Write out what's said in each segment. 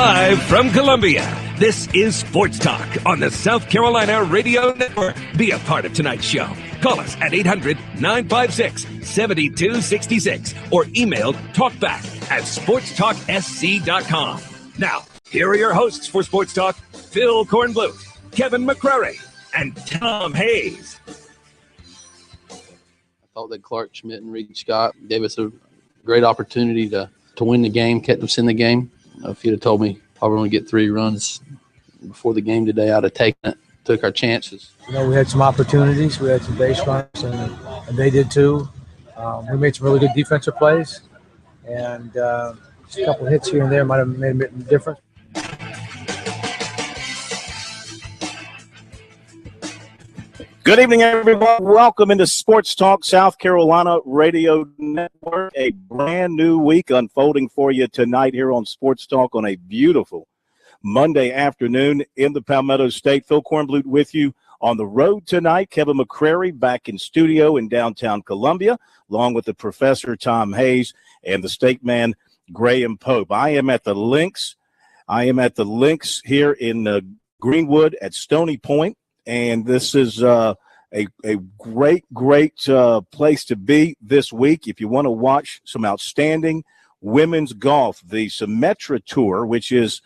Live from Columbia, this is Sports Talk on the South Carolina Radio Network. Be a part of tonight's show. Call us at 800-956-7266 or email talkback@sportstalksc.com. Now, here are your hosts for Sports Talk, Phil Kornblut, Kevin McCrary, and Tom Hayes. I thought that Clark Schmidt and Reed Scott gave us a great opportunity to win the game, kept us in the game. If you'd have told me probably only get 3 runs before the game today, I'd have taken it, took our chances. We had some opportunities. We had some base runs, and they did too. We made some really good defensive plays, and just a couple of hits here and there might have made a difference. Good evening, everyone. Welcome into Sports Talk South Carolina Radio Network. A brand new week unfolding for you tonight here on Sports Talk on a beautiful Monday afternoon in the Palmetto State. Phil Kornblut with you on the road tonight. Kevin McCrary back in studio in downtown Columbia, along with the professor Tom Hayes and the state man Graham Pope. I am at the Links. Here in Greenwood at Stony Point. And this is a great place to be this week. If you want to watch some outstanding women's golf, the Symetra Tour, which is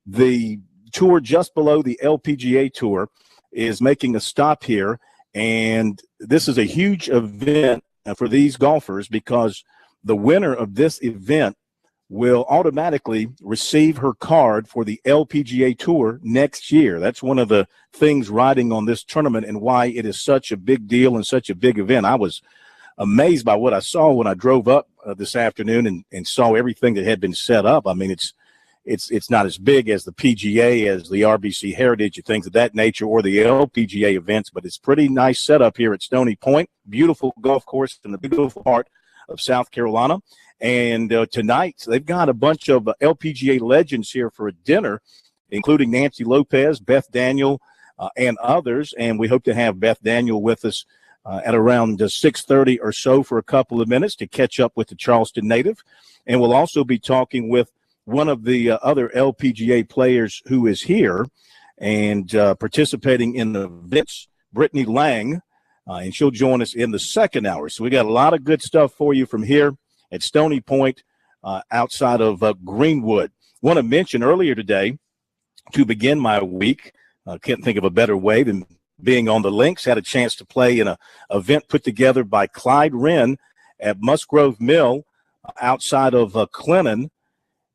the tour just below the LPGA Tour, is making a stop here. And this is a huge event for these golfers because the winner of this event will automatically receive her card for the LPGA Tour next year. That's one of the things riding on this tournament and why it is such a big deal and such a big event. I was amazed by what I saw when I drove up this afternoon and saw everything that had been set up. I mean, it's not as big as the PGA, as the RBC Heritage and things of that nature, or the LPGA events, but it's pretty nice setup here at Stony Point. Beautiful golf course in the beautiful heart of South Carolina. And tonight, they've got a bunch of LPGA legends here for a dinner, including Nancy Lopez, Beth Daniel, and others. And we hope to have Beth Daniel with us at around 6:30 or so for a couple of minutes to catch up with the Charleston native. And we'll also be talking with one of the other LPGA players who is here and participating in the events, Brittany Lang, and she'll join us in the second hour. So we got a lot of good stuff for you from here at Stony Point, outside of Greenwood. Want to mention earlier today, to begin my week, can't think of a better way than being on the Links. Had a chance to play in an event put together by Clyde Wren at Musgrove Mill outside of Clinton.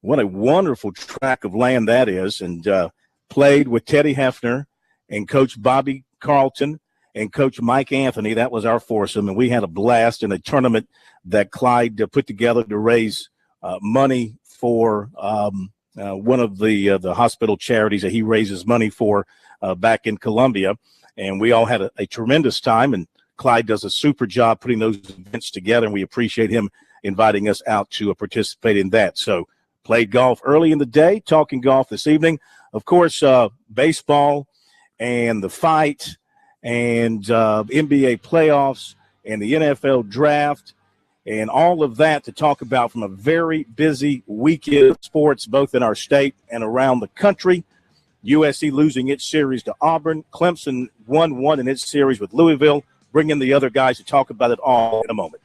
What a wonderful tract of land that is, and played with Teddy Hefner and Coach Bobby Carlton and Coach Mike Anthony. That was our foursome, and we had a blast in a tournament that Clyde put together to raise money for one of the hospital charities that he raises money for back in Columbia. And we all had a tremendous time, and Clyde does a super job putting those events together, and we appreciate him inviting us out to participate in that. So played golf early in the day, talking golf this evening. Of course, baseball and the fight and NBA playoffs and the NFL draft and all of that to talk about from a very busy weekend of sports, both in our state and around the country. USC losing its series to Auburn. Clemson won in its series with Louisville. Bring in the other guys to talk about it all in a moment.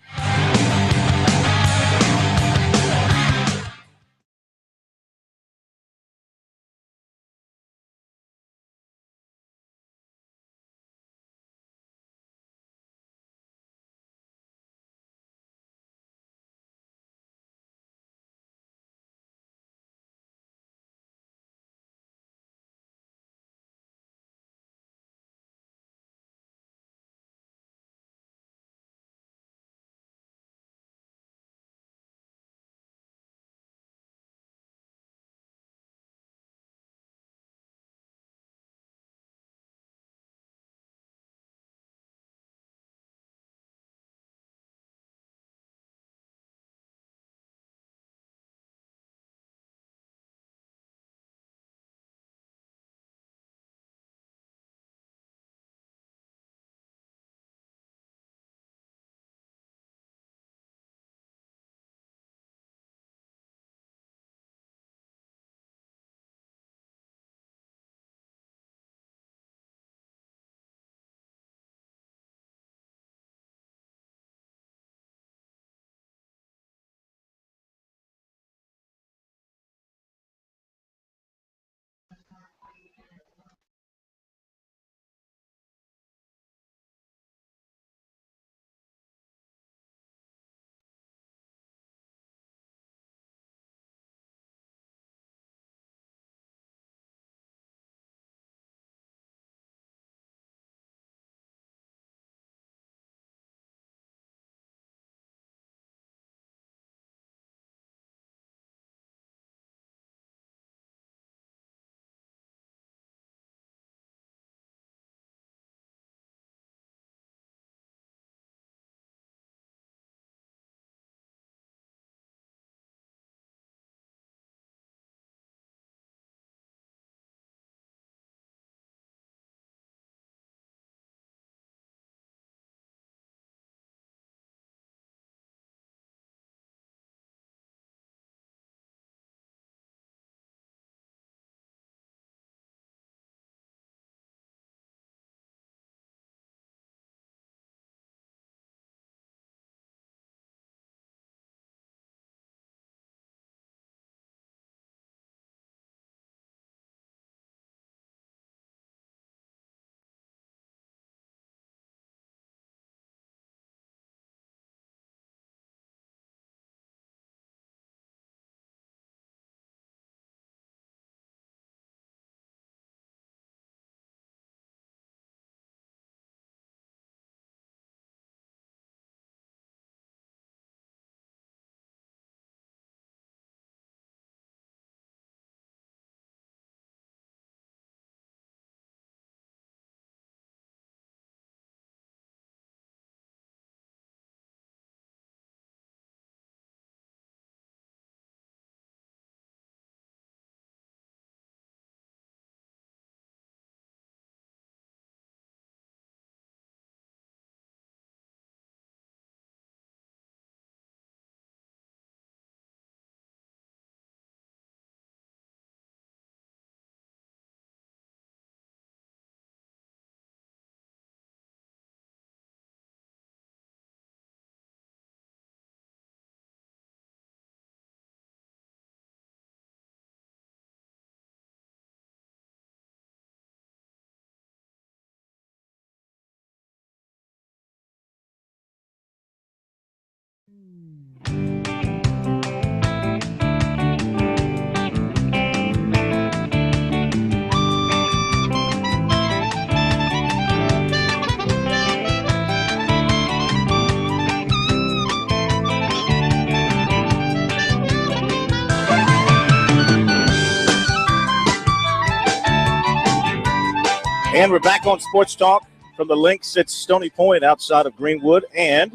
And we're back on Sports Talk from the links at Stony Point outside of Greenwood and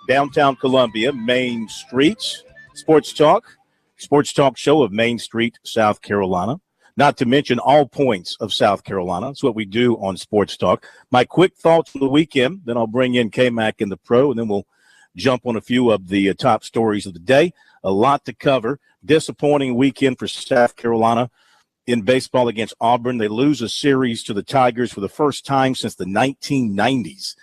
downtown Columbia, Main Street. Sports Talk show of Main Street, South Carolina. Not to mention all points of South Carolina. That's what we do on Sports Talk. My quick thoughts for the weekend, then I'll bring in K-Mac and the Pro, and then we'll jump on a few of the top stories of the day. A lot to cover. Disappointing weekend for South Carolina in baseball against Auburn. They lose a series to the Tigers for the first time since the 1990s.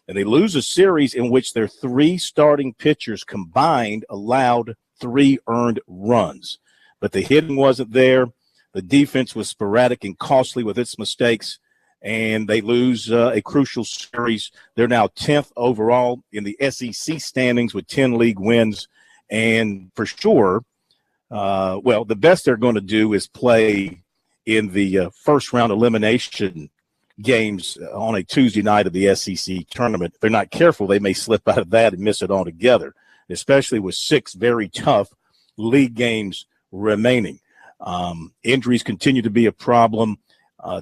And they lose a series in which their 3 starting pitchers combined allowed 3 earned runs. But the hitting wasn't there. The defense was sporadic and costly with its mistakes. And they lose a crucial series. They're now 10th overall in the SEC standings with 10 league wins. And for sure, the best they're going to do is play in the first round elimination games on a Tuesday night of the SEC tournament. If they're not careful, they may slip out of that and miss it altogether, especially with 6 very tough league games remaining. Injuries continue to be a problem.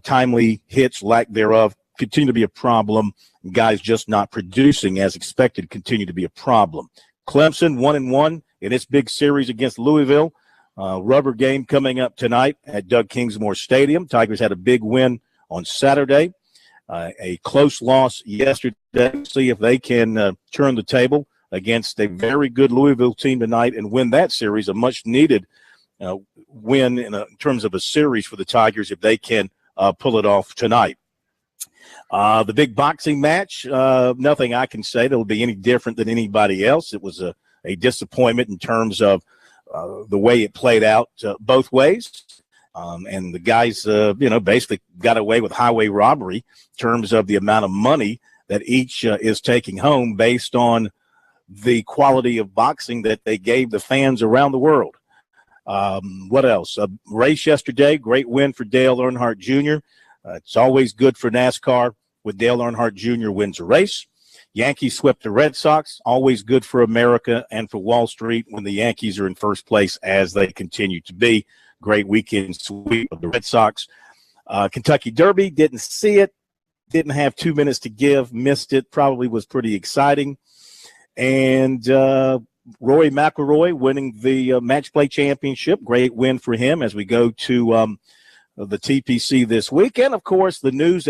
Timely hits, lack thereof, continue to be a problem. Guys just not producing as expected continue to be a problem. Clemson 1-1 in its big series against Louisville. Rubber game coming up tonight at Doug Kingsmore Stadium. Tigers had a big win on Saturday. A close loss yesterday. See if they can turn the table against a very good Louisville team tonight and win that series, a much-needed win in terms of a series for the Tigers if they can pull it off tonight. The big boxing match, nothing I can say that will be any different than anybody else. It was a disappointment in terms of the way it played out both ways. And the guys, basically got away with highway robbery in terms of the amount of money that each is taking home based on the quality of boxing that they gave the fans around the world. What else? A race yesterday, great win for Dale Earnhardt Jr. It's always good for NASCAR when Dale Earnhardt Jr. wins a race. Yankees swept the Red Sox, always good for America and for Wall Street when the Yankees are in first place, as they continue to be. Great weekend sweep of the Red Sox. Kentucky Derby, didn't see it, didn't have 2 minutes to give, missed it, probably was pretty exciting. And Rory McIlroy winning the match play championship, great win for him as we go to the TPC this week. And, of course, the news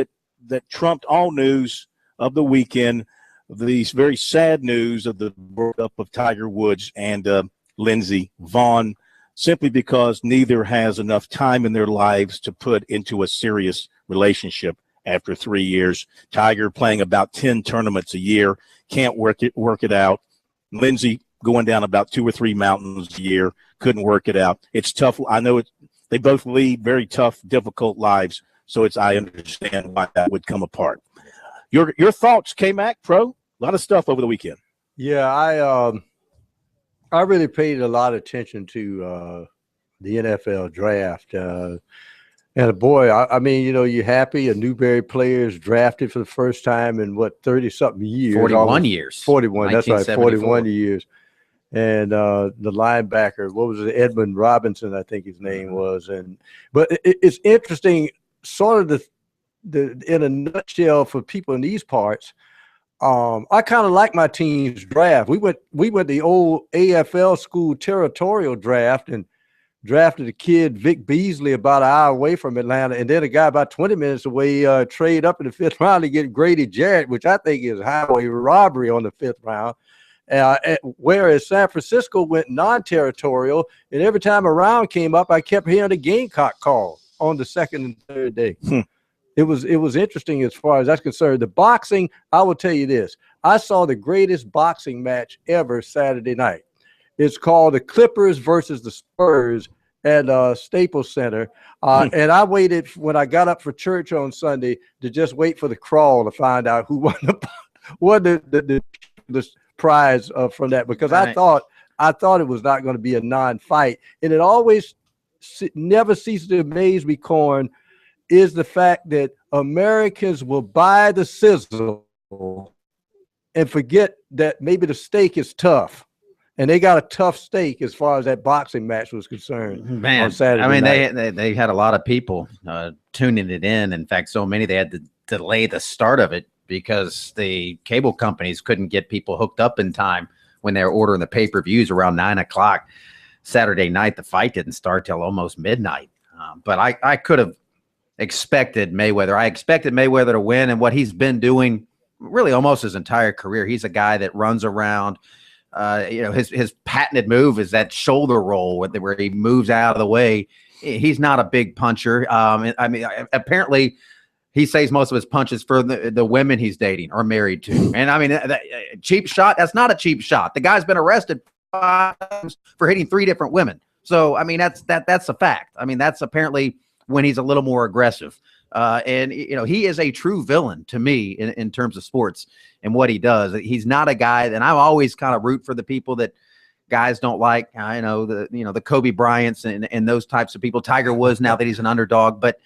that trumped all news of the weekend, the very sad news of the breakup of Tiger Woods and Lindsey Vonn, simply because neither has enough time in their lives to put into a serious relationship after 3 years. Tiger playing about 10 tournaments a year, can't work it out. Lindsey going down about 2 or 3 mountains a year, couldn't work it out. It's tough. I know they both lead very tough, difficult lives, so I understand why that would come apart. Your thoughts, K-Mac, Pro? A lot of stuff over the weekend. Yeah, I really paid a lot of attention to the NFL draft. And boy, I mean, you're happy. A Newberry player is drafted for the first time in 30-something years. 41 years. 41, that's right, 41 years. And the linebacker, what was it, Edmund Robinson, I think his name was. But it's interesting, sort of in a nutshell for people in these parts. I kind of like my team's draft. We went the old AFL school territorial draft and drafted a kid, Vic Beasley, about an hour away from Atlanta, and then a guy about 20 minutes away trade up in the 5th round to get Grady Jarrett, which I think is highway robbery on the 5th round. Whereas San Francisco went non-territorial, and every time a round came up, I kept hearing the Gamecock call on the 2nd and 3rd day. It was interesting as far as that's concerned. The boxing, I will tell you this. I saw the greatest boxing match ever Saturday night. It's called the Clippers versus the Spurs at Staples Center. And I waited when I got up for church on Sunday to just wait for the crawl to find out who won the prize from that, because Right. I thought it was not going to be a non-fight, and it always never ceases to amaze me, Corn, is the fact that Americans will buy the sizzle and forget that maybe the steak is tough. And they got a tough steak as far as that boxing match was concerned. Man, on Saturday I mean, night. they had a lot of people tuning it in. In fact, so many they had to delay the start of it because the cable companies couldn't get people hooked up in time when they were ordering the pay-per-views around 9 o'clock Saturday night. The fight didn't start till almost midnight. But I could have expected Mayweather. I expected Mayweather to win, and what he's been doing really almost his entire career. He's a guy that runs around. His patented move is that shoulder roll where he moves out of the way. He's not a big puncher. Apparently he saves most of his punches for the women he's dating or married to. And I mean, that cheap shot, that's not a cheap shot. The guy's been arrested 5 times for hitting 3 different women. So, I mean, that's a fact. I mean, that's apparently when he's a little more aggressive. And he is a true villain to me in terms of sports and what he does. He's not a guy, and I always kind of root for the people that guys don't like. The Kobe Bryants and those types of people. Tiger Woods, now that he's an underdog, but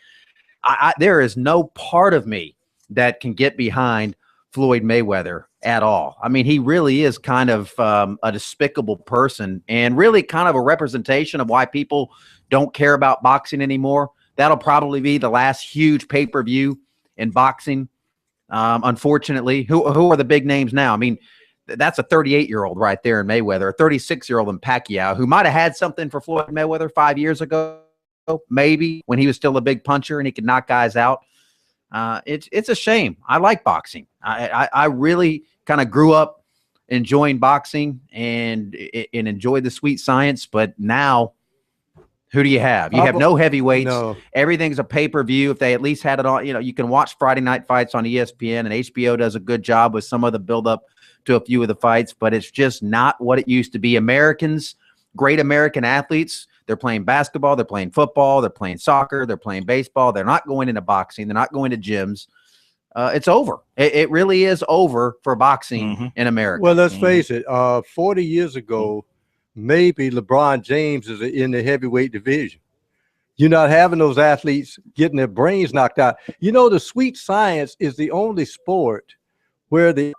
there is no part of me that can get behind Floyd Mayweather at all. I mean, he really is kind of a despicable person and really kind of a representation of why people don't care about boxing anymore. That'll probably be the last huge pay-per-view in boxing. Unfortunately, who are the big names now? I mean, that's a 38-year-old right there in Mayweather, a 36-year-old in Pacquiao, who might have had something for Floyd Mayweather 5 years ago, maybe when he was still a big puncher and he could knock guys out. It's a shame. I like boxing. I really kind of grew up enjoying boxing and enjoyed the sweet science, but now who do you have? You have no heavyweights. No. Everything's a pay-per-view. If they at least had it on, you can watch Friday night fights on ESPN, and HBO does a good job with some of the build-up to a few of the fights, but it's just not what it used to be. Americans, great American athletes, they're playing basketball, they're playing football, they're playing soccer, they're playing baseball. They're not going into boxing. They're not going to gyms. It's over. It really is over for boxing in America. Well, let's face it. 40 years ago, maybe LeBron James is in the heavyweight division. You're not having those athletes getting their brains knocked out. The sweet science is the only sport where the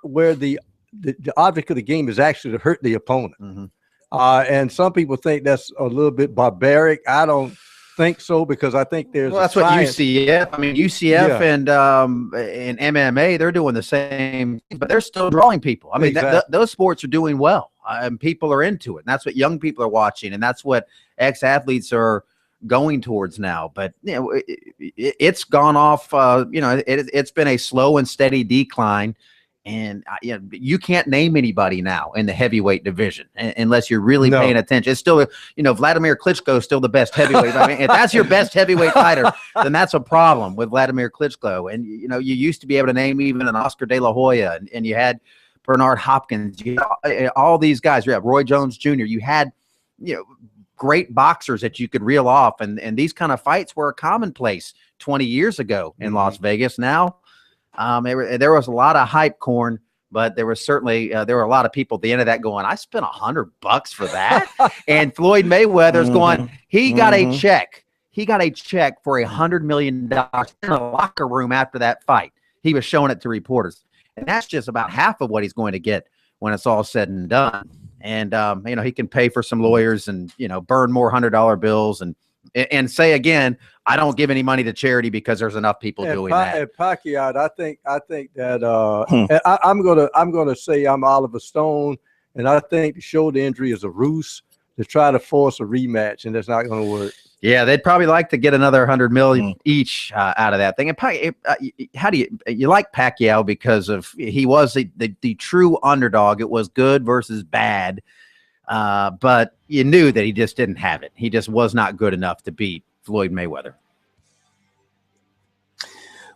object of the game is actually to hurt the opponent. And some people think that's a little bit barbaric. I don't think so, because I think there's that's what UCF. I mean, UCF and MMA, they're doing the same, but they're still drawing people. I mean, Exactly. those sports are doing well, and people are into it. And that's what young people are watching, and that's what ex-athletes are going towards now. But it's gone off. It's been a slow and steady decline. And you can't name anybody now in the heavyweight division unless you're really paying attention. It's still, Vladimir Klitschko is still the best heavyweight. I mean, if that's your best heavyweight fighter, then that's a problem with Vladimir Klitschko. And you used to be able to name even an Oscar De La Hoya, and you had Bernard Hopkins, all these guys. You have Roy Jones Jr. You had, great boxers that you could reel off, and these kind of fights were a commonplace 20 years ago in Las Vegas. Now. There was a lot of hype, Corn, but there was certainly there were a lot of people at the end of that going, I spent $100 for that. And Floyd Mayweather's going, he got a check. He got a check for $100 million in a locker room after that fight. He was showing it to reporters, and that's just about half of what he's going to get when it's all said and done. And he can pay for some lawyers and burn more $100 bills and say again, I don't give any money to charity because there's enough people doing that. At Pacquiao, I think that I'm gonna say I'm Oliver Stone, and I think the shoulder injury is a ruse to try to force a rematch, and that's not going to work. Yeah, they'd probably like to get another $100 million each out of that thing. And how do you like Pacquiao because he was the true underdog? It was good versus bad. But you knew that he just didn't have it. He just was not good enough to beat Floyd Mayweather.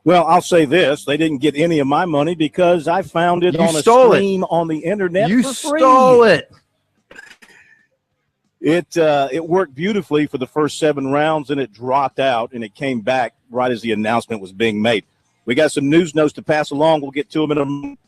Well, I'll say this. They didn't get any of my money because I found it on a stream on the internet for free. You stole it. It worked beautifully for the first 7 rounds, and it dropped out, and it came back right as the announcement was being made. We got some news notes to pass along. We'll get to them in a moment.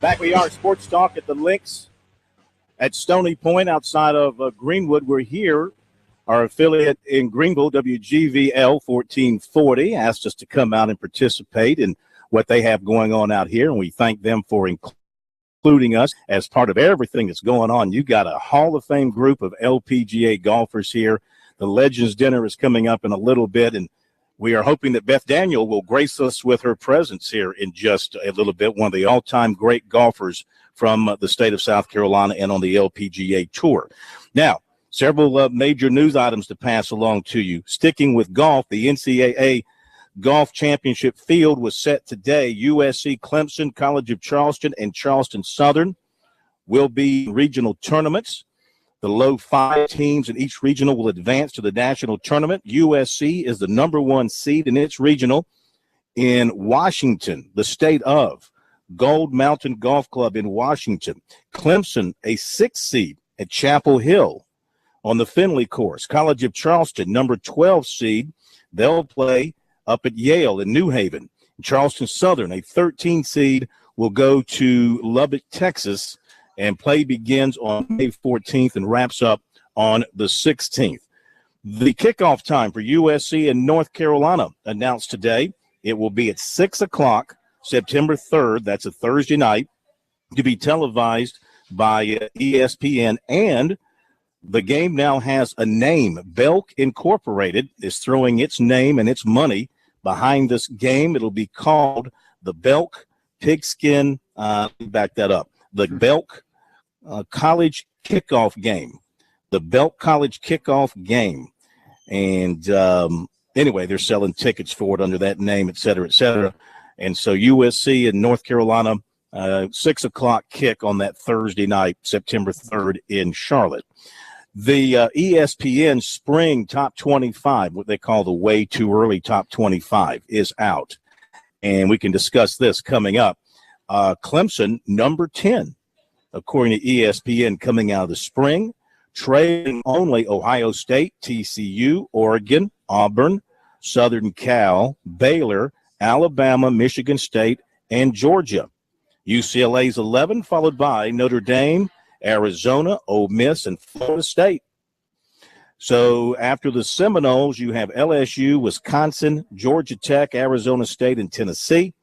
Back we are, Sports Talk at the Links at Stony Point outside of Greenwood. We're here. Our affiliate in Greenville, WGVL 1440, asked us to come out and participate in what they have going on out here, and we thank them for including us as part of everything that's going on. You got a Hall of Fame group of LPGA golfers here. The Legends Dinner is coming up in a little bit, and we are hoping that Beth Daniel will grace us with her presence here in just a little bit, one of the all-time great golfers from the state of South Carolina and on the LPGA Tour. Now, several major news items to pass along to you. Sticking with golf, the NCAA Golf Championship field was set today. USC, Clemson, College of Charleston, and Charleston Southern will be regional tournaments. The low 5 teams in each regional will advance to the national tournament. USC is the number 1 seed in its regional. In Washington, the state of Gold Mountain Golf Club in Washington. Clemson, a 6th seed at Chapel Hill on the Finley course. College of Charleston, number 12 seed. They'll play up at Yale in New Haven. Charleston Southern, a 13 seed, will go to Lubbock, Texas, and play begins on May 14th and wraps up on the 16th. The kickoff time for USC and North Carolina announced today. It will be at 6 o'clock, September 3rd. That's a Thursday night, to be televised by ESPN. And the game now has a name. Belk Incorporated is throwing its name and its money behind this game. It'll be called the Belk Pigskin. Back that up. The Belk College Kickoff Game. The Belk College Kickoff Game. And anyway, they're selling tickets for it under that name, et cetera, et cetera. And so USC and North Carolina, 6 o'clock kick on that Thursday night, September 3rd in Charlotte. The ESPN Spring Top 25, what they call the way too early Top 25, is out. And we can discuss this coming up. Clemson, number 10, according to ESPN, coming out of the spring, trailing only Ohio State, TCU, Oregon, Auburn, Southern Cal, Baylor, Alabama, Michigan State, and Georgia. UCLA's 11, followed by Notre Dame, Arizona, Ole Miss, and Florida State. So after the Seminoles, you have LSU, Wisconsin, Georgia Tech, Arizona State, and Tennessee.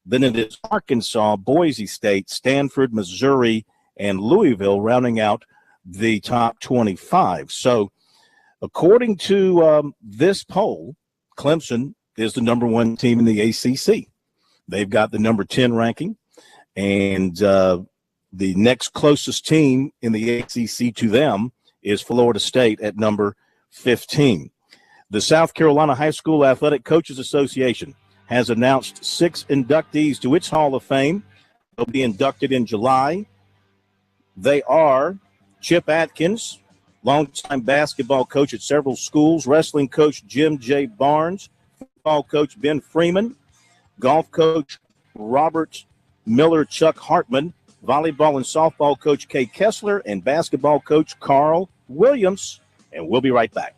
Then it is Arkansas, Boise State, Stanford, Missouri, and Louisville rounding out the top 25. So according to this poll, Clemson is the number 1 team in the ACC. They've got the number 10 ranking, and the next closest team in the ACC to them is Florida State at number 15. The South Carolina High School Athletic Coaches Association has announced 6 inductees to its Hall of Fame. They'll be inducted in July. They are Chip Atkins, longtime basketball coach at several schools, wrestling coach Jim J. Barnes, football coach Ben Freeman, golf coach Robert Miller Chuck Hartman, volleyball and softball coach Kay Kessler, and basketball coach Carl Williams. And we'll be right back.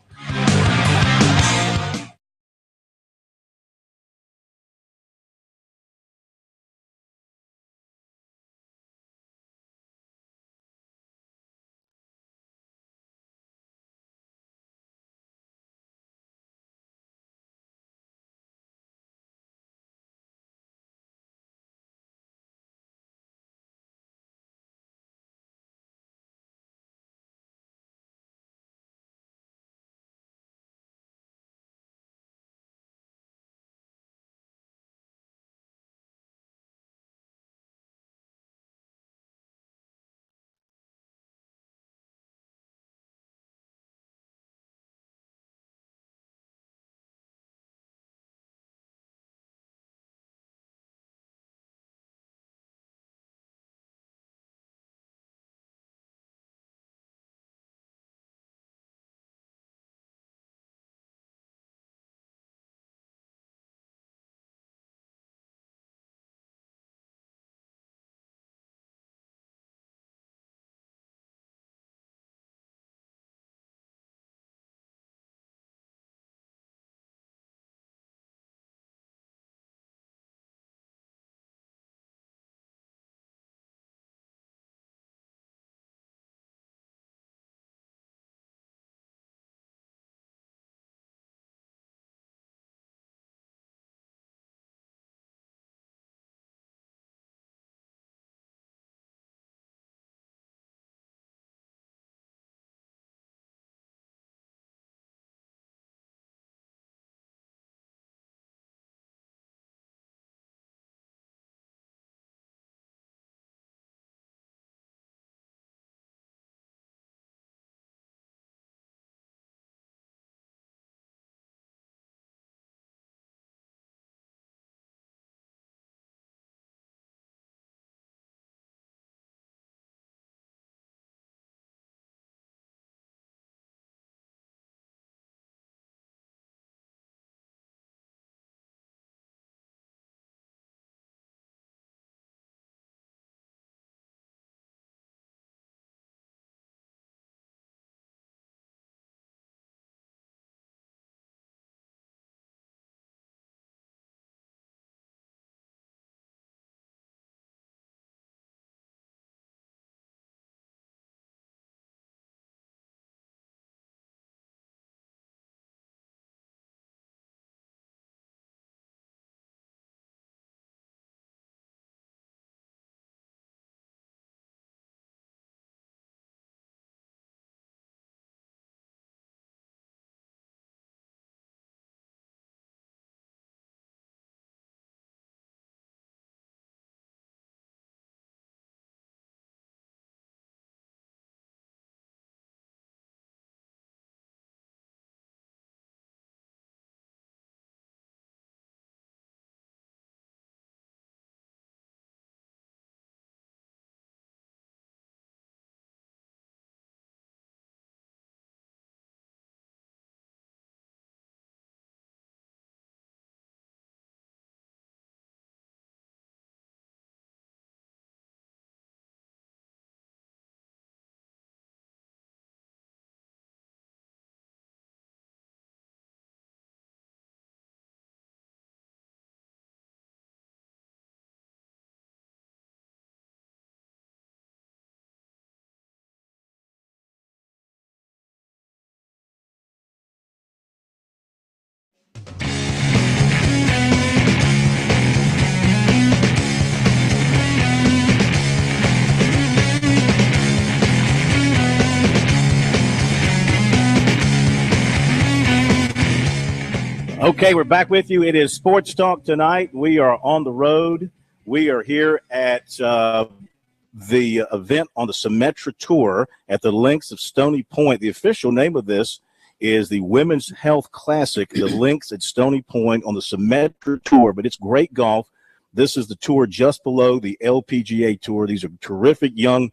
Okay, we're back with you. It is Sports Talk tonight. We are on the road. We are here at the event on the Symetra Tour at the Links of Stony Point. The official name of this is the Women's Health Classic, the Links at Stony Point on the Symetra Tour. But it's great golf. This is the tour just below the LPGA Tour. These are terrific young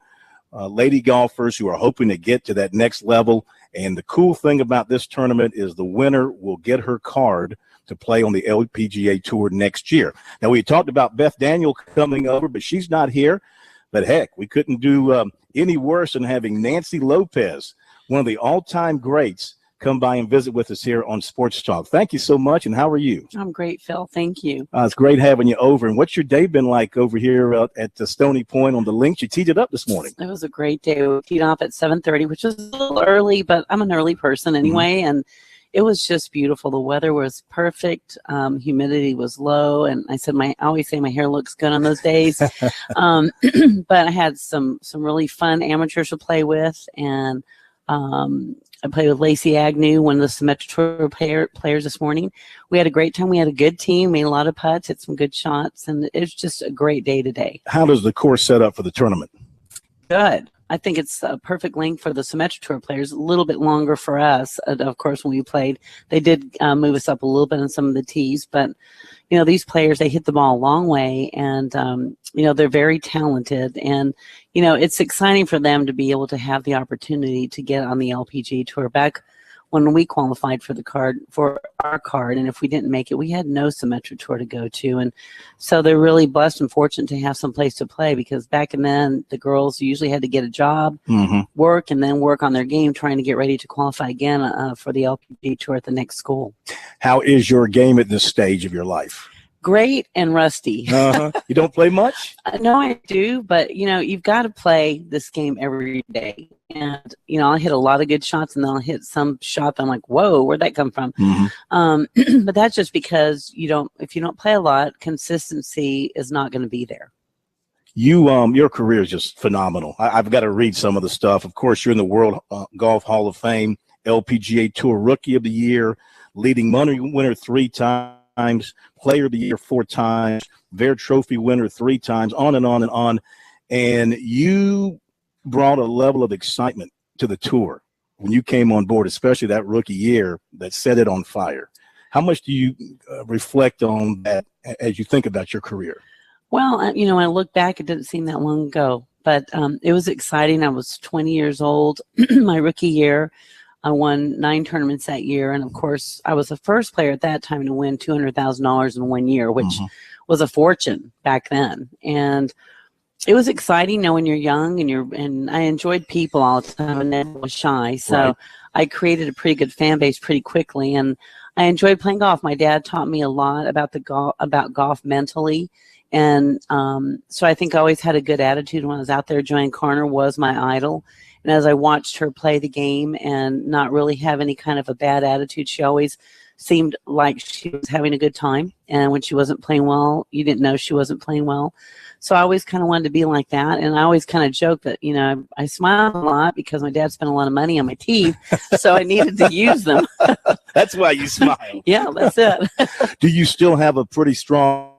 lady golfers who are hoping to get to that next level. And the cool thing about this tournament is the winner will get her card to play on the LPGA Tour next year. Now, we talked about Beth Daniel coming over, but she's not here. But, heck, we couldn't do any worse than having Nancy Lopez, one of the all-time greats, come by and visit with us here on Sports Talk. Thank you so much, and how are you? I'm great, Phil. Thank you. It's great having you over. And what's your day been like over here at the Stony Point on the Links? You teed it up this morning. It was a great day. We teed off at 7:30, which was a little early, but I'm an early person anyway, and it was just beautiful. The weather was perfect. Humidity was low, and I always say my hair looks good on those days. But I had some really fun amateurs to play with, and I played with Lacey Agnew, one of the Symetra Tour players this morning. We had a great time. We had a good team, made a lot of putts, hit some good shots, and it was just a great day today. How does the course set up for the tournament? Good. I think it's a perfect length for the Symetra Tour players, a little bit longer for us. Of course, when we played, they did move us up a little bit on some of the tees, but, you know, these players, they hit the ball a long way, and, you know, they're very talented, and, you know, it's exciting for them to be able to have the opportunity to get on the LPGA Tour. Back when we qualified for our card, and if we didn't make it, we had no Symetra Tour to go to, and so they're really blessed and fortunate to have some place to play, because back then the girls usually had to get a job, work, and then work on their game, trying to get ready to qualify again for the LPGA Tour at the next school. How is your game at this stage of your life? Great and rusty. You don't play much? No, I do, but, you know, you've got to play this game every day. And, you know, I'll hit a lot of good shots, and then I'll hit some shot that I'm like, whoa, where'd that come from? But that's just because if you don't play a lot, consistency is not going to be there. Your career is just phenomenal. I've got to read some of the stuff. Of course, you're in the World Golf Hall of Fame, LPGA Tour Rookie of the Year, leading money winner 3 times, Player of the Year 4 times, Bear Trophy winner 3 times, on and on and on. And you brought a level of excitement to the tour when you came on board, especially that rookie year that set it on fire. How much do you reflect on that as you think about your career? Well, you know, when I look back, it didn't seem that long ago, but it was exciting. I was 20 years old my rookie year. I won 9 tournaments that year, and of course, I was the first player at that time to win $200,000 in 1 year, which was a fortune back then. And it was exciting, when you're young and I enjoyed people all the time, and never was shy. So I created a pretty good fan base pretty quickly, and I enjoyed playing golf. My dad taught me a lot about golf mentally, and so I think I always had a good attitude when I was out there. Joanne Carner was my idol. And as I watched her play the game and not really have any kind of a bad attitude, she always seemed like she was having a good time. And when she wasn't playing well, you didn't know she wasn't playing well. So I always kind of wanted to be like that. And I always kind of joked that, you know, I smiled a lot because my dad spent a lot of money on my teeth, so I needed to use them. That's why you smile. Yeah, that's it. Do you still have a pretty strong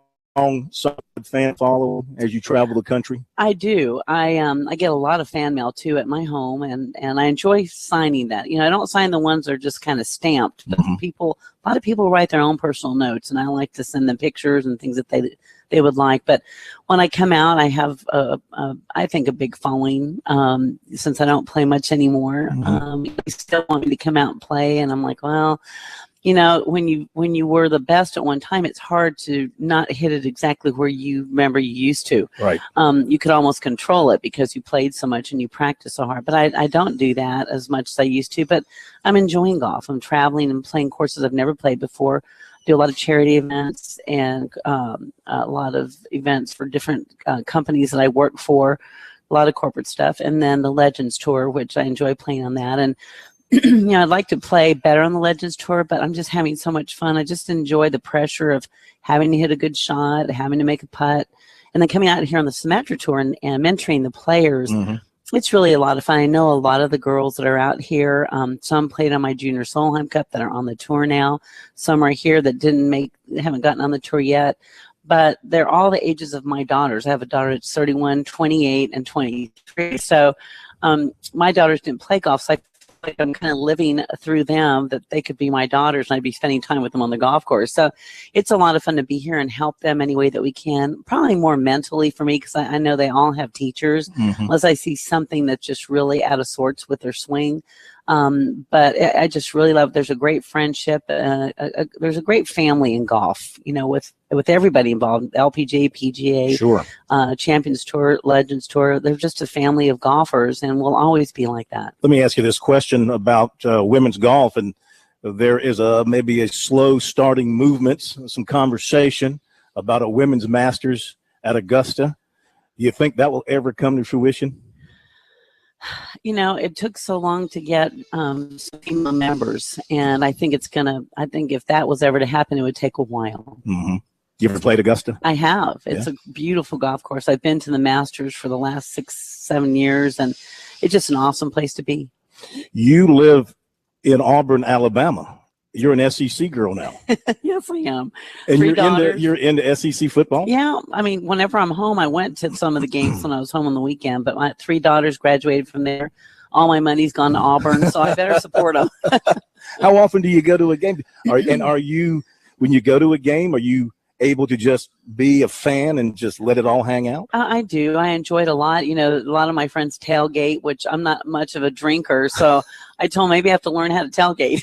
solid fan following as you travel the country? I do. I get a lot of fan mail too at my home, and I enjoy signing that. You know, I don't sign the ones that are just kind of stamped, but a lot of people write their own personal notes, and I like to send them pictures and things that they would like. But when I come out, I have I think a big following. Since I don't play much anymore, they still want me to come out and play, and I'm like, well, you know, when you were the best at one time, it's hard to not hit it exactly where you remember you used to. Right. You could almost control it because you played so much and you practiced so hard. But I don't do that as much as I used to. But I'm enjoying golf. I'm traveling and playing courses I've never played before. Do a lot of charity events and a lot of events for different companies that I work for, a lot of corporate stuff. And then the Legends Tour, which I enjoy playing on that. And you know, I'd like to play better on the Legends Tour, but I'm just having so much fun. I just enjoy the pressure of having to hit a good shot, having to make a putt, and then coming out here on the Symetra Tour and mentoring the players. It's really a lot of fun. I know a lot of the girls that are out here. Some played on my Junior Solheim Cup that are on the tour now. Some are here that haven't gotten on the tour yet. But they're all the ages of my daughters. I have a daughter that's 31, 28, and 23. So my daughters didn't play golf, so I feel like I'm kind of living through them, that they could be my daughters and I'd be spending time with them on the golf course. So it's a lot of fun to be here and help them any way that we can. Probably more mentally for me, because I know they all have teachers, unless I see something that's just really out of sorts with their swing. But I just really love, there's a great friendship. There's a great family in golf, with everybody involved, LPGA, PGA, Sure. Champions Tour, Legends Tour. They're just a family of golfers, and will always be like that. Let me ask you this question about women's golf, and there is maybe a slow starting movement, some conversation about a women's Masters at Augusta. Do you think that will ever come to fruition? It took so long to get some female members, and I think if that was ever to happen, it would take a while. Mm-hmm. You ever played Augusta? I have. It's a beautiful golf course. I've been to the Masters for the last 6-7 years, and it's just an awesome place to be. You live in Auburn, Alabama. You're an SEC girl now. Yes, I am. And You're into SEC football? Yeah. I mean, whenever I'm home, I went to some of the games when I was home on the weekend, but my 3 daughters graduated from there. All my money's gone to Auburn, so I better support them. How often do you go to a game? Are you, when you go to a game, are you able to just be a fan and just let it all hang out? I do. I enjoy it a lot. A lot of my friends tailgate, which I'm not much of a drinker, so I told them maybe I have to learn how to tailgate.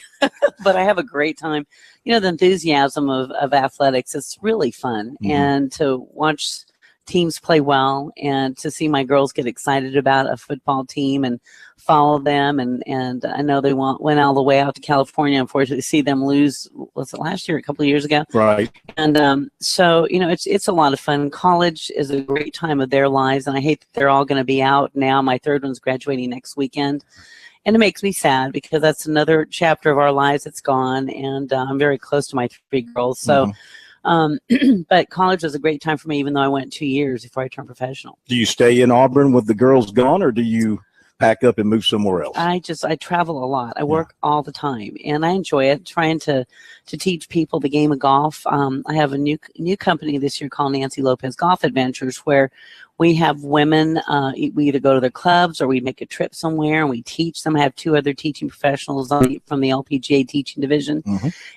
But I have a great time. The enthusiasm of athletics, it's really fun. And to watch teams play well, and to see my girls get excited about a football team and follow them, and I know they went all the way out to California, unfortunately, to see them lose. Was it last year, a couple of years ago? Right. And so it's a lot of fun. College is a great time of their lives, and I hate that they're all going to be out now. My third one's graduating next weekend, and it makes me sad because that's another chapter of our lives that's gone, and I'm very close to my 3 girls. So but college was a great time for me, even though I went 2 years before I turned professional. Do you stay in Auburn with the girls gone, or do you pack up and move somewhere else? I travel a lot. I work all the time, and I enjoy it, trying to teach people the game of golf. I have a new company this year called Nancy Lopez Golf Adventures, where we have women, we either go to their clubs or we make a trip somewhere and we teach them. I have 2 other teaching professionals from the LPGA teaching division.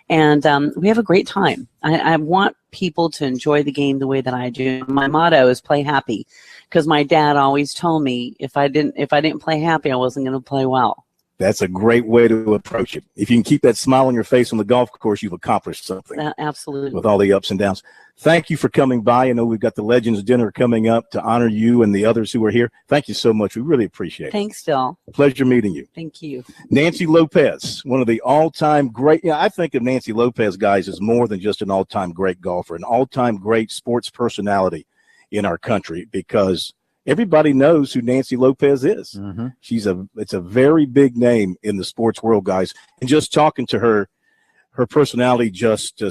And we have a great time. I want people to enjoy the game the way that I do. My motto is play happy, because my dad always told me if I didn't play happy, I wasn't going to play well. That's a great way to approach it. If you can keep that smile on your face on the golf course, you've accomplished something. Absolutely. With all the ups and downs. Thank you for coming by. I know we've got the Legends Dinner coming up to honor you and the others who are here. Thank you so much. We really appreciate it. Thanks, Phil. Pleasure meeting you. Thank you. Nancy Lopez, one of the all-time great. I think of Nancy Lopez, guys, as more than just an all-time great golfer, an all-time great sports personality in our country, because everybody knows who Nancy Lopez is. It's a very big name in the sports world, guys. And just talking to her personality just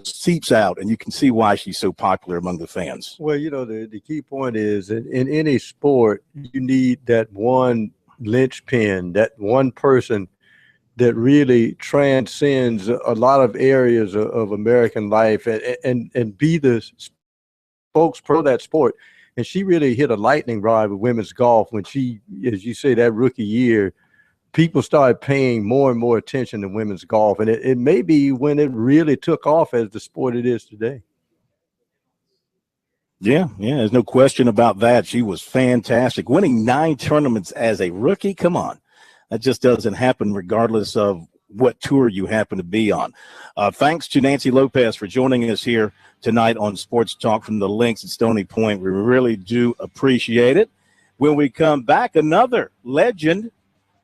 seeps out, and you can see why she's so popular among the fans. Well, the key point is that in any sport, you need that one linchpin, that one person that really transcends a lot of areas of American life and be the spokesperson of that sport. And she really hit a lightning rod with women's golf when she, as you say, that rookie year, people started paying more and more attention to women's golf. And it may be when it really took off as the sport it is today. Yeah, there's no question about that. She was fantastic. Winning 9 tournaments as a rookie, come on. That just doesn't happen regardless of what tour you happen to be on. Thanks to Nancy Lopez for joining us here tonight on Sports Talk from the Links at Stony Point. We really do appreciate it. When we come back, another legend,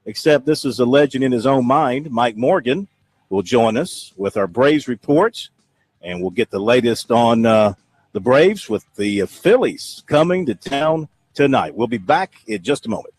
except this is a legend in his own mind. Mike Morgan will join us with our Braves reports, and we'll get the latest on the Braves with the Phillies coming to town tonight. We'll be back in just a moment.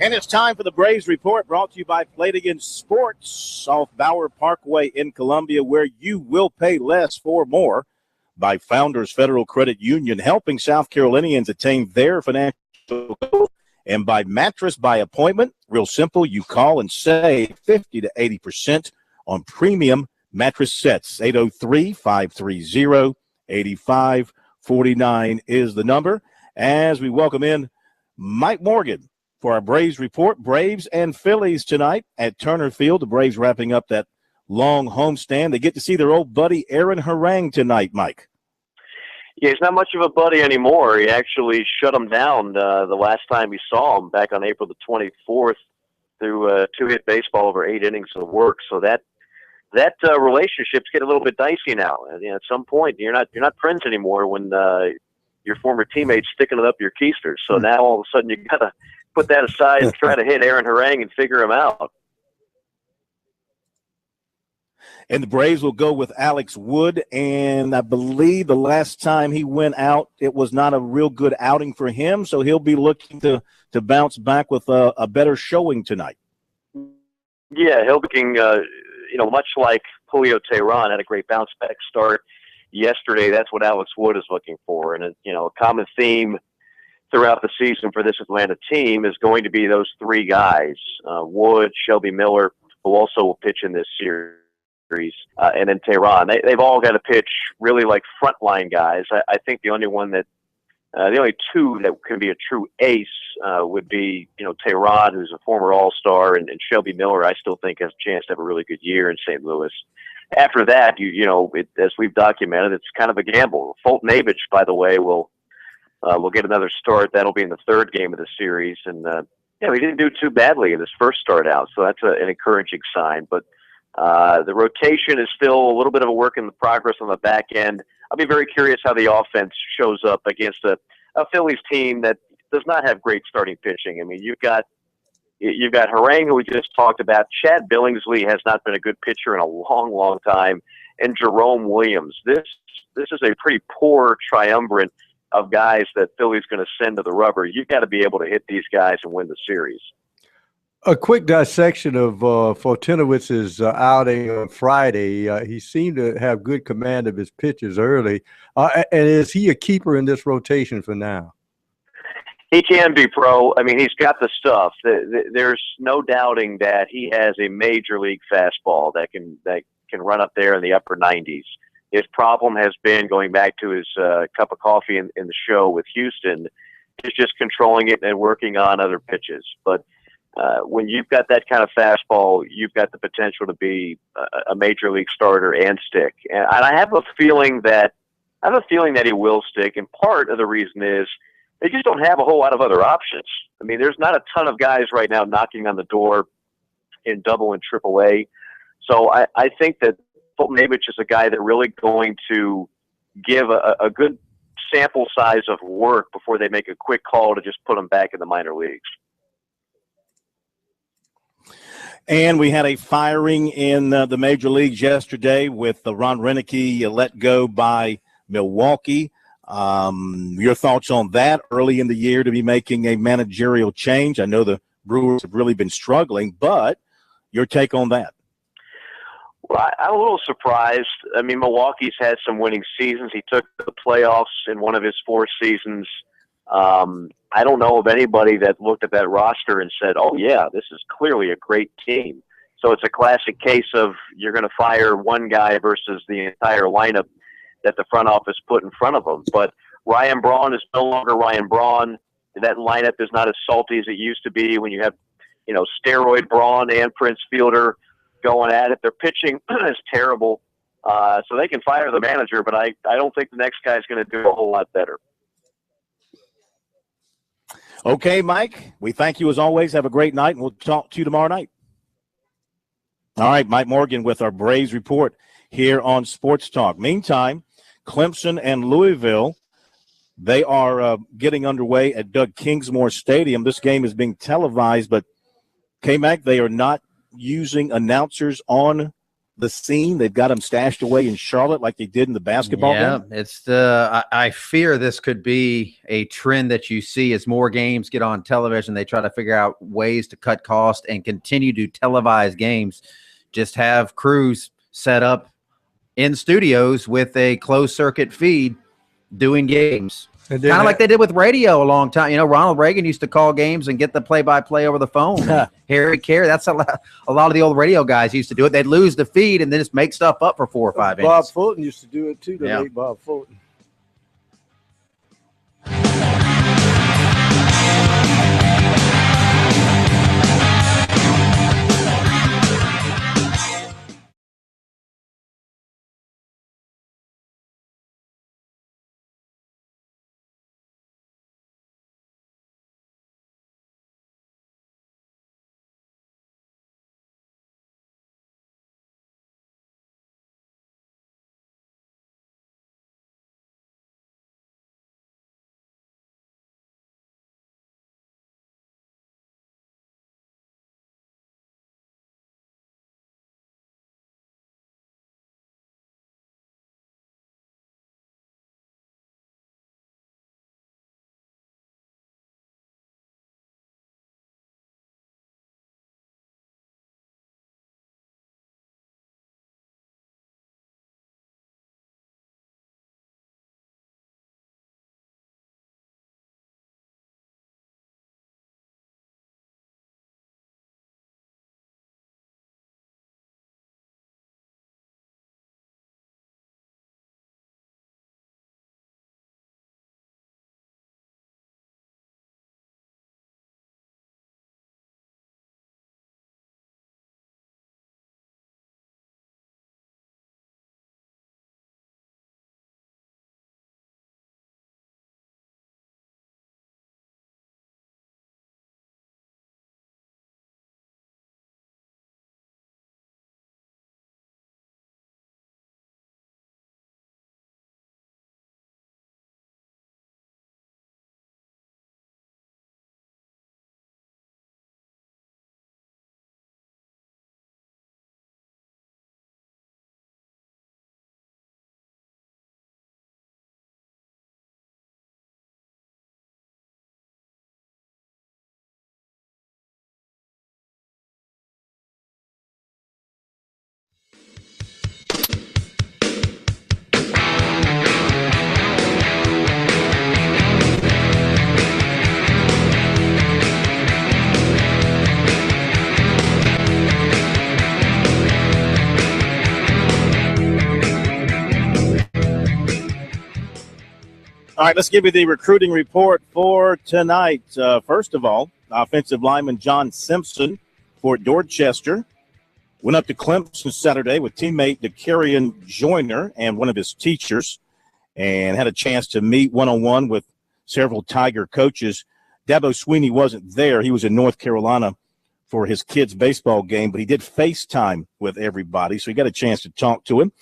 And it's time for the Braves Report, brought to you by Flanagan Sports off Bauer Parkway in Columbia, where you will pay less for more. By Founders Federal Credit Union, helping South Carolinians attain their financial goals. And by Mattress by Appointment, real simple, you call and save 50 to 80% on premium mattress sets. 803-530-8549 is the number. As we welcome in Mike Morgan for our Braves Report. Braves and Phillies tonight at Turner Field. The Braves wrapping up that long homestand. They get to see their old buddy Aaron Harang tonight, Mike. Yeah, he's not much of a buddy anymore. He actually shut him down the last time we saw him back on April the 24th through two-hit baseball over 8 innings of work. So that relationship's getting a little bit dicey now. And, at some point, you're not friends anymore when your former teammate's sticking it up your keisters. So now all of a sudden you got to put that aside and try to hit Aaron Harang and figure him out. And the Braves will go with Alex Wood, and I believe the last time he went out, it was not a real good outing for him, so he'll be looking to bounce back with a better showing tonight. Yeah, he'll be looking, much like Julio Teheran had a great bounce-back start yesterday. That's what Alex Wood is looking for, and, a common theme throughout the season for this Atlanta team is going to be those three guys, Wood, Shelby Miller, who also will pitch in this series. And then Teheran. They've all got to pitch really like frontline guys. I think the only two that can be a true ace would be, Teheran, who's a former All-Star, and Shelby Miller, I still think has a chance to have a really good year in St. Louis. After that, as we've documented, it's kind of a gamble. Fulton Avich, by the way, will get another start. That'll be in the third game of the series. And, he didn't do too badly in his first start out, so that's an encouraging sign. But the rotation is still a little bit of a work in the progress on the back end. I'll be very curious how the offense shows up against a Phillies team that does not have great starting pitching. I mean, you've got Harang, who we just talked about. Chad Billingsley has not been a good pitcher in a long, long time, and Jerome Williams. This is a pretty poor triumvirate of guys that Philly's going to send to the rubber. You've got to be able to hit these guys and win the series. A quick dissection of Fortunowitz's outing on Friday. He seemed to have good command of his pitches early. And is he a keeper in this rotation for now? He can be, Pro. I mean, he's got the stuff. There's no doubting that he has a major league fastball that can run up there in the upper 90s. His problem has been, going back to his cup of coffee in the show with Houston, is just controlling it and working on other pitches. But when you've got that kind of fastball, you've got the potential to be a major league starter and stick. And I have a feeling that he will stick. And part of the reason is they just don't have a whole lot of other options. I mean, there's not a ton of guys right now knocking on the door in Double and Triple A. So I think that Fulton Avich is a guy that really going to give a good sample size of work before they make a quick call to just put him back in the minor leagues. And we had a firing in the major leagues yesterday with Ron Renicky let go by Milwaukee. Your thoughts on that early in the year to be making a managerial change? I know the Brewers have really been struggling, but your take on that? Well, I'm a little surprised. I mean, Milwaukee's had some winning seasons. He took the playoffs in one of his 4 seasons. I don't know of anybody that looked at that roster and said, oh, yeah, this is clearly a great team. So it's a classic case of you're going to fire one guy versus the entire lineup that the front office put in front of them. But Ryan Braun is no longer Ryan Braun. That lineup is not as salty as it used to be when you have, steroid Braun and Prince Fielder going at it. Their pitching is terrible. So they can fire the manager, but I don't think the next guy is going to do a whole lot better. Okay, Mike, we thank you as always. Have a great night, and we'll talk to you tomorrow night. All right, Mike Morgan with our Braves report here on Sports Talk. Meantime, Clemson and Louisville, they are getting underway at Doug Kingsmore Stadium. This game is being televised, but K-Mac, they are not using announcers on the scene? They've got them stashed away in Charlotte like they did in the basketball game? It's I fear this could be a trend that you see as more games get on television. They try to figure out ways to cut costs and continue to televise games. Just have crews set up in studios with a closed circuit feed doing games. Kind of like they did with radio a long time. You know, Ronald Reagan used to call games and get the play-by-play over the phone. Harry Carey, that's a lot of the old radio guys used to do it. They'd lose the feed and then just make stuff up for 4 or 5 innings. Bob Fulton used to do it too, the late Bob Fulton. All right, let's give you the recruiting report for tonight. First of all, offensive lineman John Simpson for Dorchester went up to Clemson Saturday with teammate DeCarrion Joyner and one of his teachers and had a chance to meet one-on-one with several Tiger coaches. Dabo Sweeney wasn't there. He was in North Carolina for his kids' baseball game, but he did FaceTime with everybody, so he got a chance to talk to him.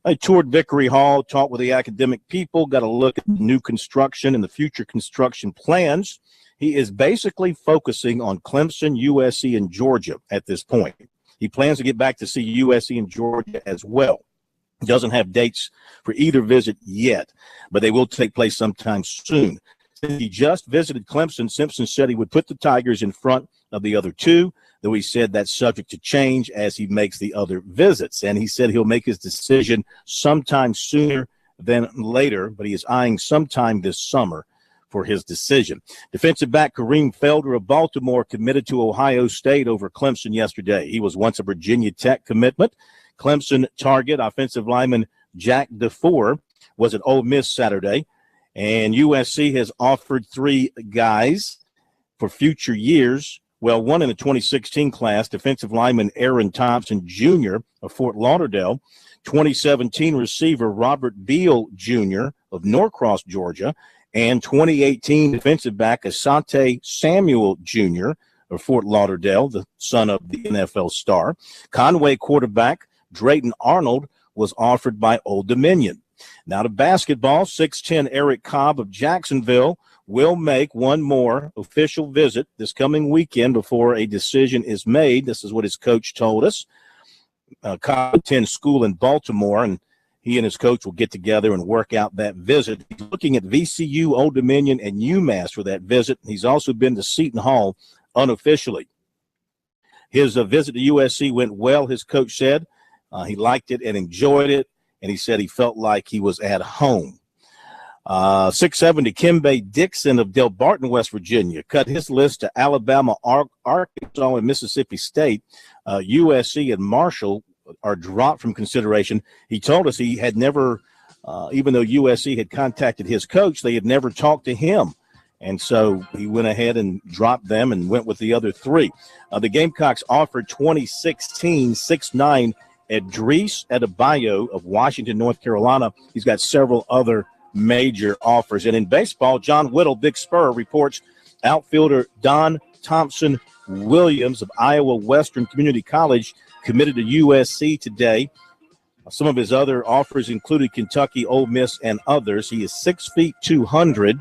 I toured Vickery Hall, talked with the academic people, got a look at new construction and the future construction plans. He is basically focusing on Clemson, USC, and Georgia at this point. He plans to get back to see USC and Georgia as well. He doesn't have dates for either visit yet, but they will take place sometime soon. Since he just visited Clemson, Simpson said he would put the Tigers in front of the other two, though he said that's subject to change as he makes the other visits. And he said he'll make his decision sometime sooner than later, but he is eyeing sometime this summer for his decision. Defensive back Kareem Felder of Baltimore committed to Ohio State over Clemson yesterday. He was once a Virginia Tech commitment. Clemson target offensive lineman Jack DeFore was at Ole Miss Saturday. And USC has offered 3 guys for future years. Well, one in the 2016 class, defensive lineman Aaron Thompson Jr. of Fort Lauderdale, 2017 receiver Robert Beal Jr. of Norcross, Georgia, and 2018 defensive back Asante Samuel Jr. of Fort Lauderdale, the son of the NFL star. Conway quarterback Drayton Arnold was offered by Old Dominion. Now to basketball, 6'10" Eric Cobb of Jacksonville will make one more official visit this coming weekend before a decision is made. This is what his coach told us. attend school in Baltimore, and he and his coach will get together and work out that visit. He's looking at VCU, Old Dominion, and UMass for that visit. He's also been to Seton Hall unofficially. His visit to USC went well, his coach said. He liked it and enjoyed it, and he said he felt like he was at home. 6'7" Dikembe Dixon of Del Barton, West Virginia, cut his list to Alabama, Arkansas, and Mississippi State. USC and Marshall are dropped from consideration. He told us he had never, even though USC had contacted his coach, they had never talked to him. And so he went ahead and dropped them and went with the other three. The Gamecocks offered 2016 6'9" Edris Adebayo of Washington, North Carolina. He's got several other major offers. And in baseball, John Whittle, Big Spur, reports outfielder Don Thompson Williams of Iowa Western Community College committed to USC today. Some of his other offers included Kentucky, Ole Miss, and others. He is 6 feet 200,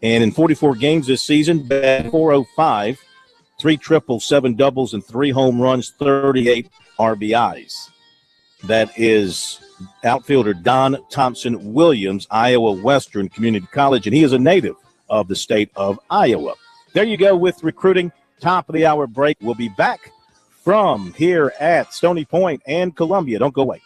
and in 44 games this season, batted .405, 3 triples, 7 doubles, and 3 home runs, 38 RBIs. That is outfielder Don Thompson Williams, Iowa Western Community College, and he is a native of the state of Iowa. There you go with recruiting. Top of the hour break. We'll be back from here at Stony Point and Columbia. Don't go away.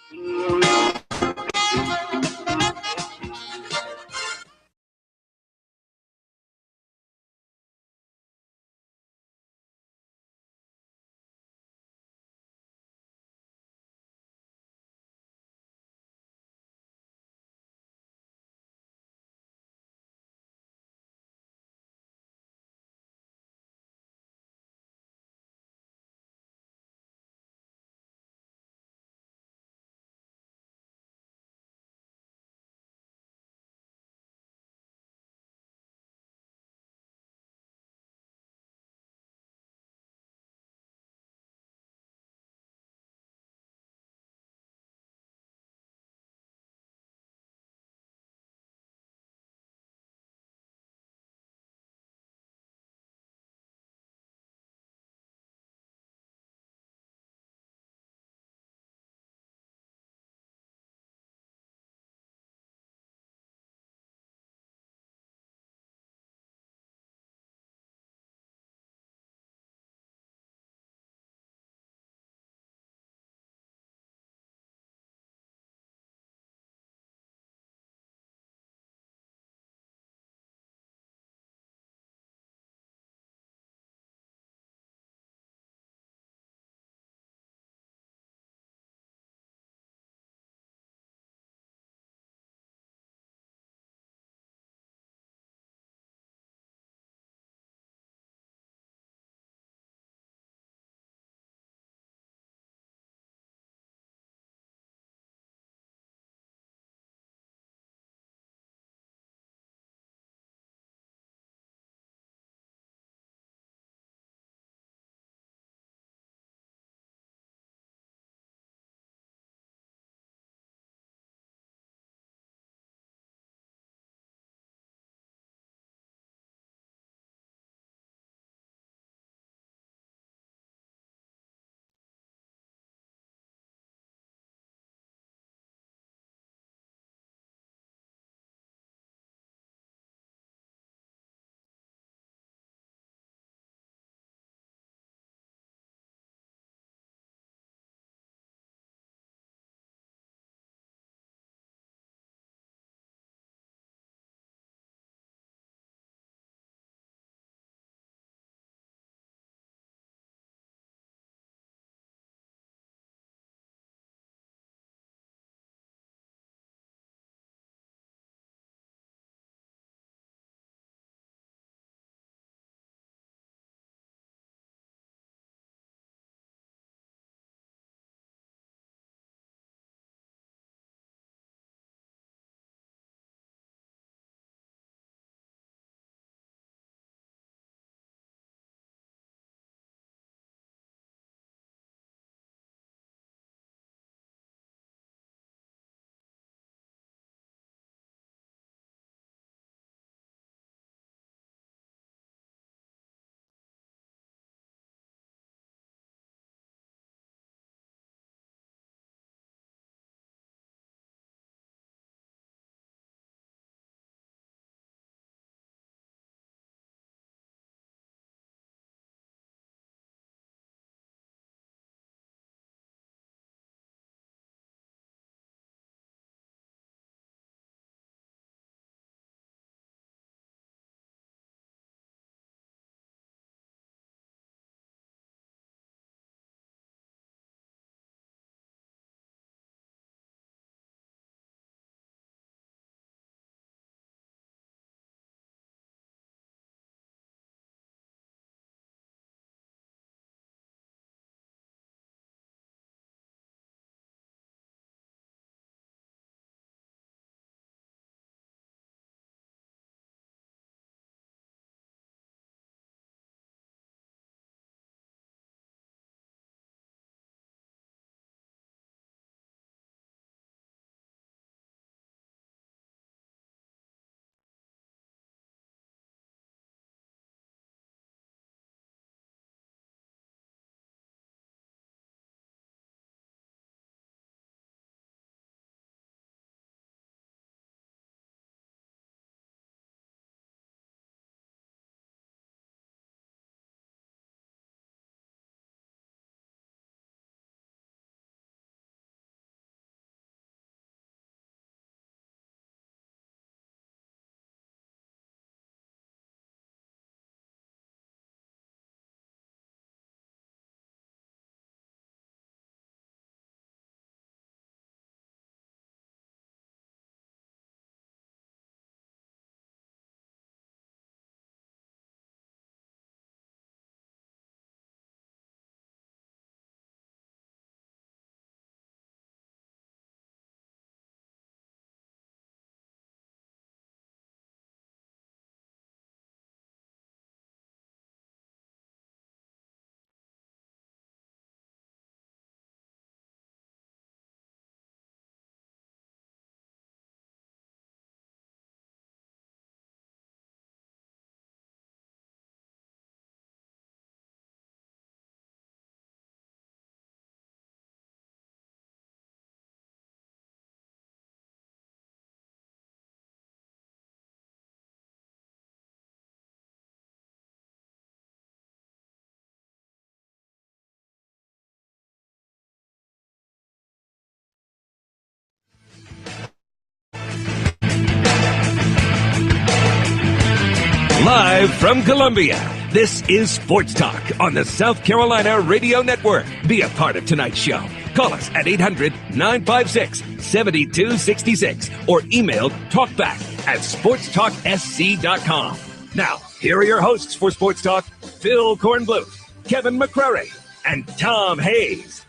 Live from Columbia, this is Sports Talk on the South Carolina Radio Network. Be a part of tonight's show. Call us at 800-956-7266 or email talkback@sportstalksc.com. Now, here are your hosts for Sports Talk, Phil Kornbluth, Kevin McCrary, and Tom Hayes.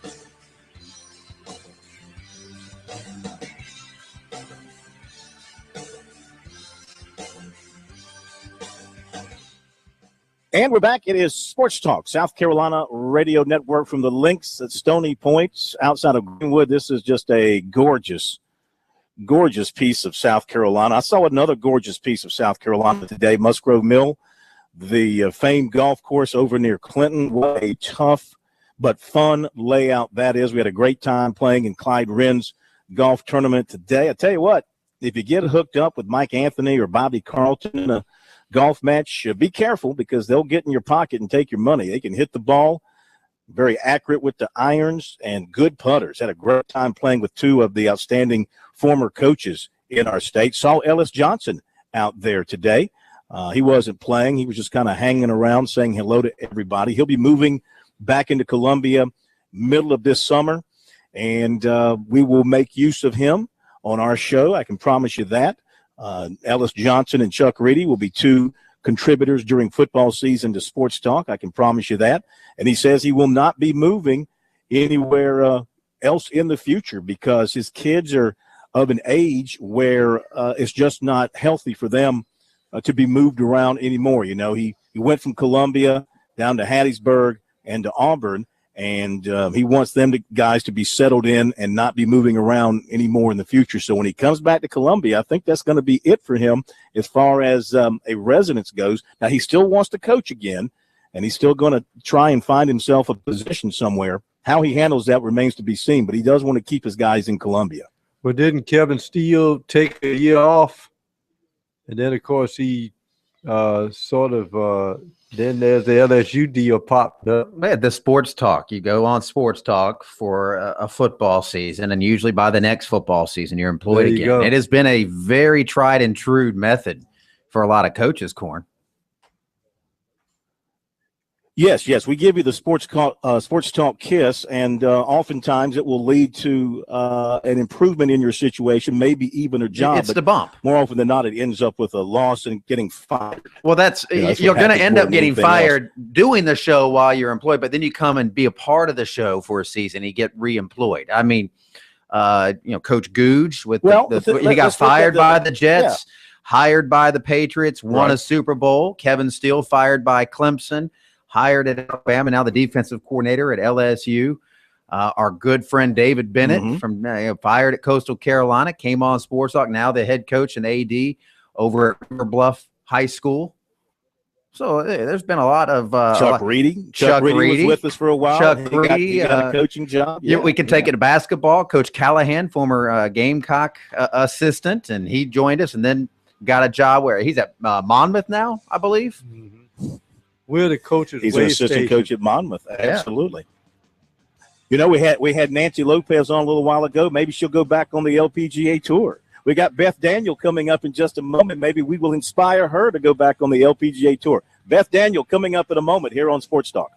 And we're back. It is Sports Talk, South Carolina Radio Network from the Links at Stony Point outside of Greenwood. This is just a gorgeous, gorgeous piece of South Carolina. I saw another gorgeous piece of South Carolina today, Musgrove Mill, the famed golf course over near Clinton. What a tough but fun layout that is. We had a great time playing in Clyde Wren's golf tournament today. I tell you what, if you get hooked up with Mike Anthony or Bobby Carlton in a golf match, be careful because they'll get in your pocket and take your money. They can hit the ball, very accurate with the irons, and good putters. Had a great time playing with two of the outstanding former coaches in our state. Saw Ellis Johnson out there today. He wasn't playing. He was just kind of hanging around saying hello to everybody. He'll be moving back into Columbia middle of this summer, and we will make use of him on our show. I can promise you that. Ellis Johnson and Chuck Reedy will be two contributors during football season to Sports Talk. I can promise you that. And he says he will not be moving anywhere else in the future because his kids are of an age where it's just not healthy for them to be moved around anymore. You know, he went from Columbia down to Hattiesburg and to Auburn, and he wants them guys to be settled in and not be moving around anymore in the future. So when he comes back to Columbia, I think that's going to be it for him as far as a residence goes. Now, he still wants to coach again, and he's still going to try and find himself a position somewhere. How he handles that remains to be seen, but he does want to keep his guys in Columbia. Well, didn't Kevin Steele take a year off? And then, of course, he then there's the LSU deal popped up. Yeah, the Sports Talk. You go on Sports Talk for a football season, and usually by the next football season, you're employed again. It has been a very tried and true method for a lot of coaches, Corn. Yes. We give you the Sports Talk kiss, and oftentimes it will lead to an improvement in your situation, maybe even a job. It's the bump. More often than not, it ends up with a loss and getting fired. Well, you're going to end up getting fired doing the show while you're employed, but then you come and be a part of the show for a season, you get reemployed. I mean, Coach Googe he got fired by the Jets, hired by the Patriots, won a Super Bowl. Kevin Steele fired by Clemson, hired at Alabama, now the defensive coordinator at LSU. Our good friend David Bennett from fired at Coastal Carolina, came on Sports Talk, now the head coach and AD over at River Bluff High School. So there's been a lot of Chuck Reedy. Chuck Reedy was with us for a while. Chuck Reedy got a coaching job. Yeah, we can take it to basketball. Coach Callahan, former Gamecock assistant, and he joined us and then got a job where he's at Monmouth now, I believe. We're the coaches. He's an assistant coach at Monmouth. Absolutely. You know, we had Nancy Lopez on a little while ago. Maybe she'll go back on the LPGA tour. We got Beth Daniel coming up in just a moment. Maybe we will inspire her to go back on the LPGA tour. Beth Daniel coming up in a moment here on Sports Talk.